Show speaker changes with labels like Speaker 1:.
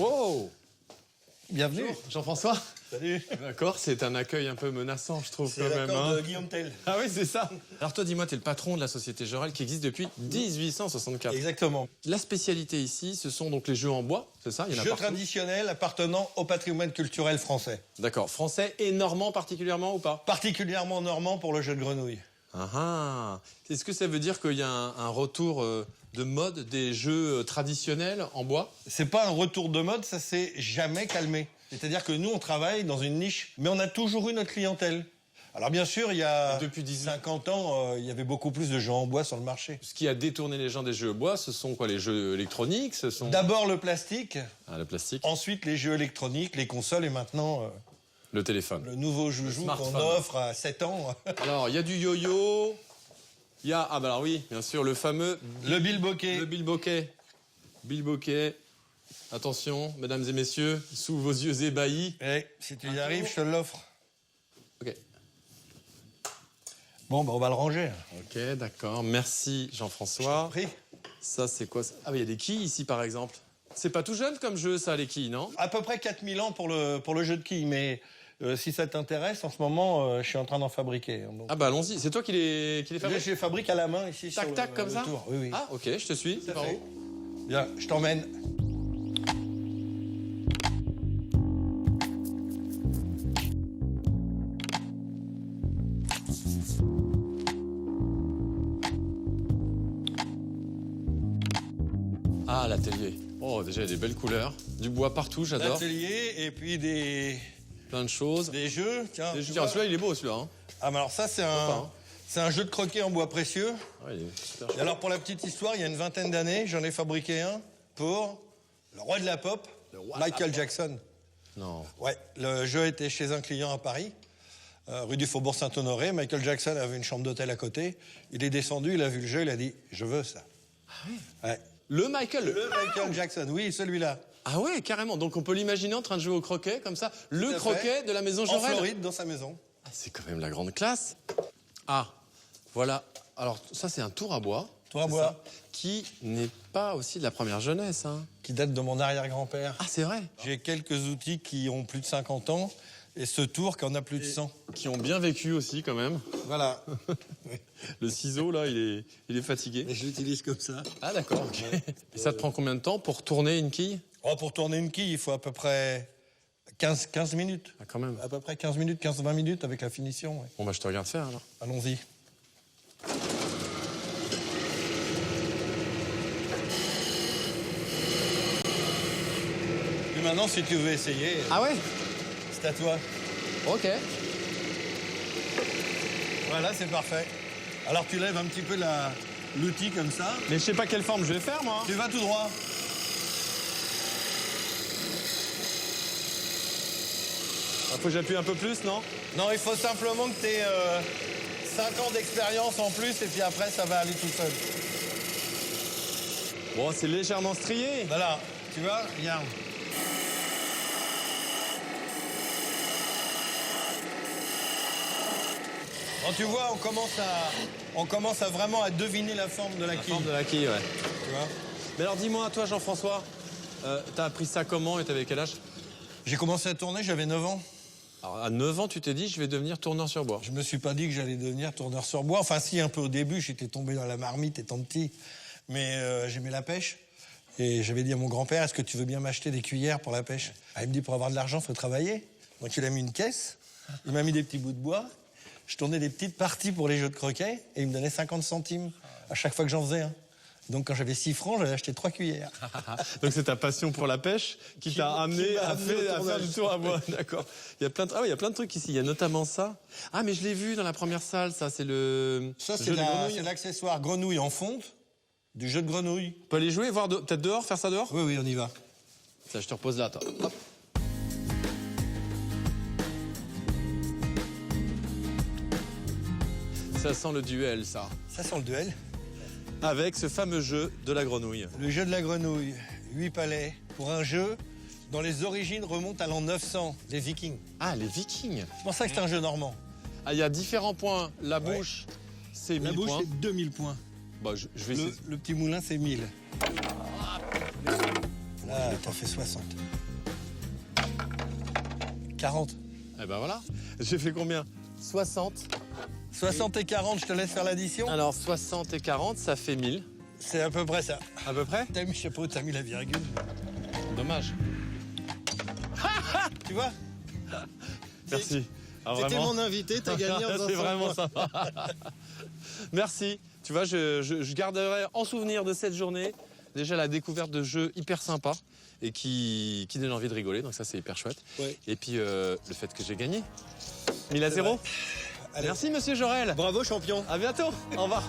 Speaker 1: Wow!
Speaker 2: Bienvenue.
Speaker 1: Bonjour, Jean-François.
Speaker 2: Salut.
Speaker 1: D'accord, c'est un accueil un peu menaçant, je trouve,
Speaker 2: C'est
Speaker 1: quand même.
Speaker 2: l'accord
Speaker 1: Hein.
Speaker 2: de Guillaume Tell.
Speaker 1: Ah oui, c'est ça. Alors toi, dis-moi, tu es le patron de la société Jorel qui existe depuis 1864.
Speaker 2: Exactement.
Speaker 1: La spécialité ici, ce sont donc les jeux en bois, c'est ça? Il y en a
Speaker 2: Jeu
Speaker 1: partout.
Speaker 2: traditionnel appartenant au patrimoine culturel français.
Speaker 1: D'accord, français et normand particulièrement ou pas?
Speaker 2: Particulièrement normand pour le jeu de grenouille.
Speaker 1: Ah ah. Est-ce que ça veut dire qu'il y a un retour de mode des jeux traditionnels en bois?
Speaker 2: C'est pas un retour de mode, ça s'est jamais calmé. C'est-à-dire que nous, on travaille dans une niche, mais on a toujours eu notre clientèle. Alors bien sûr, il y a
Speaker 1: Depuis
Speaker 2: 50 ans, il y avait beaucoup plus de jeux en bois sur le marché.
Speaker 1: Ce qui a détourné les gens des jeux en bois, ce sont quoi? Les jeux électroniques? Ce sont...
Speaker 2: D'abord le plastique,
Speaker 1: le plastique.
Speaker 2: ensuite les jeux électroniques, les consoles et maintenant
Speaker 1: Le téléphone.
Speaker 2: le nouveau joujou qu'on
Speaker 1: smartphone.
Speaker 2: offre à 7 ans.
Speaker 1: Alors, il y a du yo-yo, il y a... Ah bah alors oui, bien sûr, le fameux...
Speaker 2: Le bilboquet.
Speaker 1: Le bilboquet. Bilboquet. Attention, mesdames et messieurs, sous vos yeux ébahis.
Speaker 2: Eh, si tu y arrives, je te l'offre.
Speaker 1: Ok.
Speaker 2: Bon, bah, on va le ranger.
Speaker 1: Ok, d'accord. Merci,
Speaker 2: Je
Speaker 1: Jean-François.
Speaker 2: t'en prie.
Speaker 1: Ça, c'est quoi? Ah, mais il y a des quilles ici, par exemple. C'est pas tout jeune comme jeu, ça, les quilles, non?
Speaker 2: À peu près 4000 ans pour le jeu de quilles, mais si ça t'intéresse, en ce moment, je suis en train d'en fabriquer. Donc,
Speaker 1: Ah bah allons-y. C'est toi qui les fabriques?
Speaker 2: je les fabrique à la main ici sur
Speaker 1: Tac,
Speaker 2: le,
Speaker 1: tac, comme
Speaker 2: le
Speaker 1: ça?
Speaker 2: tour. Oui, oui.
Speaker 1: Ah, ok, je te suis. C'est par
Speaker 2: fait.
Speaker 1: où?
Speaker 2: Viens, je t'emmène.
Speaker 1: Ah, l'atelier. Oh, déjà, il y a des belles couleurs. Du bois partout, j'adore.
Speaker 2: L'atelier et puis
Speaker 1: Plein de choses.
Speaker 2: des jeux. Tiens,
Speaker 1: Des
Speaker 2: tu
Speaker 1: jeux.
Speaker 2: vois.
Speaker 1: Celui-là, il est beau, celui-là. Hein.
Speaker 2: Ah, mais alors ça, c'est
Speaker 1: Sympa,
Speaker 2: un,
Speaker 1: hein.
Speaker 2: c'est un jeu de croquet en bois précieux.
Speaker 1: Ouais, il est super
Speaker 2: Et
Speaker 1: chouette.
Speaker 2: alors, pour la petite histoire, il y a une vingtaine d'années, j'en ai fabriqué un pour le roi de la pop, Michael Jackson.
Speaker 1: Non.
Speaker 2: Ouais, le jeu était chez un client à Paris, rue du Faubourg Saint-Honoré. Michael Jackson avait une chambre d'hôtel à côté. Il est descendu, il a vu le jeu, il a dit « Je veux ça ». Ouais.
Speaker 1: Le Michael.
Speaker 2: Le Michael Jackson, oui, celui-là.
Speaker 1: Ah ouais, carrément. Donc on peut l'imaginer en train de jouer au croquet, comme ça. Le
Speaker 2: à fait.
Speaker 1: croquet de la maison
Speaker 2: En
Speaker 1: Jorel.
Speaker 2: Floride, dans sa maison.
Speaker 1: Ah, c'est quand même la grande classe. Ah, voilà. Alors ça, c'est un tour à bois.
Speaker 2: Tour à
Speaker 1: c'est
Speaker 2: bois.
Speaker 1: ça, qui n'est pas aussi de la première jeunesse. Hein.
Speaker 2: Qui date de mon arrière-grand-père.
Speaker 1: Ah, c'est vrai.
Speaker 2: J'ai quelques outils qui ont plus de 50 ans et ce tour qui en a plus de 100.
Speaker 1: Qui ont bien vécu aussi, quand même.
Speaker 2: Voilà.
Speaker 1: Le ciseau, là, il est fatigué.
Speaker 2: Et je l'utilise comme ça.
Speaker 1: Ah, d'accord. ok. Et ça te prend combien de temps pour tourner une quille?
Speaker 2: Oh, pour tourner une quille, il faut à peu près 15 minutes.
Speaker 1: Ah, quand même.
Speaker 2: À peu près 15 minutes, 15-20 minutes avec la finition. Ouais.
Speaker 1: Bon, bah, je te regarde faire, alors.
Speaker 2: Allons-y. Et maintenant, si tu veux essayer,
Speaker 1: Ah ouais?
Speaker 2: c'est à toi.
Speaker 1: Ok.
Speaker 2: Voilà, c'est parfait. Alors tu lèves un petit peu l'outil comme ça.
Speaker 1: Mais je sais pas quelle forme je vais faire, moi.
Speaker 2: Tu vas tout droit.
Speaker 1: Ah, faut que j'appuie un peu plus, non?
Speaker 2: Non, il faut simplement que tu aies 5 ans d'expérience en plus et puis après, ça va aller tout seul.
Speaker 1: Bon, c'est légèrement strié.
Speaker 2: Voilà, tu vois, regarde. Quand tu vois, on commence à vraiment à deviner la forme de la
Speaker 1: La
Speaker 2: quille.
Speaker 1: forme de la quille, ouais.
Speaker 2: Tu vois.
Speaker 1: Mais alors, dis-moi, toi, Jean-François, t'as appris ça comment et t'avais quel âge?
Speaker 2: J'ai commencé à tourner, j'avais 9 ans.
Speaker 1: Alors, à 9 ans, tu t'es dit, je vais devenir tourneur sur bois.
Speaker 2: Je me suis pas dit que j'allais devenir tourneur sur bois. Enfin, si, un peu au début, j'étais tombé dans la marmite étant petit. Mais j'aimais la pêche. Et j'avais dit à mon grand-père, est-ce que tu veux bien m'acheter des cuillères pour la pêche? Ah, il me dit, pour avoir de l'argent, il faut travailler. Donc il a mis une caisse, il m'a mis des petits bouts de bois. Je tournais des petites parties pour les jeux de croquet et il me donnait 50 centimes à chaque fois que j'en faisais un. Donc quand j'avais 6 francs, j'avais acheté 3 cuillères.
Speaker 1: Donc c'est ta passion pour la pêche qui t'a amené
Speaker 2: m'a
Speaker 1: à
Speaker 2: amené au
Speaker 1: faire
Speaker 2: tournage.
Speaker 1: du tour à bois. D'accord. Il y a plein de... Ah oui, il y a plein de trucs ici. Il y a notamment ça. Ah, mais je l'ai vu dans la première salle, ça, c'est le...
Speaker 2: Ça,
Speaker 1: jeu
Speaker 2: c'est
Speaker 1: de grenouille.
Speaker 2: c'est l'accessoire grenouille en fonte du jeu de grenouille.
Speaker 1: On peut aller jouer, voir peut-être dehors, faire ça dehors?
Speaker 2: Oui, oui, on y va.
Speaker 1: Ça, je te repose là, toi. Hop. Ça sent le duel, ça.
Speaker 2: Ça sent le duel.
Speaker 1: Avec ce fameux jeu de la grenouille.
Speaker 2: Le jeu de la grenouille, 8 palais, pour un jeu dont les origines remontent à l'an 900, les Vikings.
Speaker 1: Ah, les Vikings.
Speaker 2: C'est pour ça que c'est un jeu normand.
Speaker 1: Ah, il y a différents points. La
Speaker 2: Ouais.
Speaker 1: bouche, c'est 1000
Speaker 2: La bouche,
Speaker 1: points.
Speaker 2: c'est 2000 points.
Speaker 1: Bah, je vais essayer.
Speaker 2: Le petit moulin, c'est 1000. Là, t'as fait 60. 40.
Speaker 1: Eh ben voilà. J'ai fait combien? 60.
Speaker 2: 60 et 40, je te laisse faire l'addition.
Speaker 1: Alors 60 et 40, ça fait 1000.
Speaker 2: C'est à peu près ça.
Speaker 1: À peu près?
Speaker 2: T'as mis, je sais pas où t'as mis la virgule.
Speaker 1: Dommage.
Speaker 2: Tu vois?
Speaker 1: Merci. Ah,
Speaker 2: T'étais
Speaker 1: vraiment.
Speaker 2: mon invité, t'as gagné en faisant
Speaker 1: C'est
Speaker 2: ça.
Speaker 1: vraiment sympa. Merci. Tu vois, je garderai en souvenir de cette journée déjà la découverte de jeux hyper sympas et qui donnent envie de rigoler. Donc ça, c'est hyper chouette.
Speaker 2: Ouais.
Speaker 1: Et puis le fait que j'ai gagné. 1000 à 0.
Speaker 2: Allez.
Speaker 1: Merci, monsieur Jorel.
Speaker 2: Bravo, champion.
Speaker 1: À bientôt. Au revoir.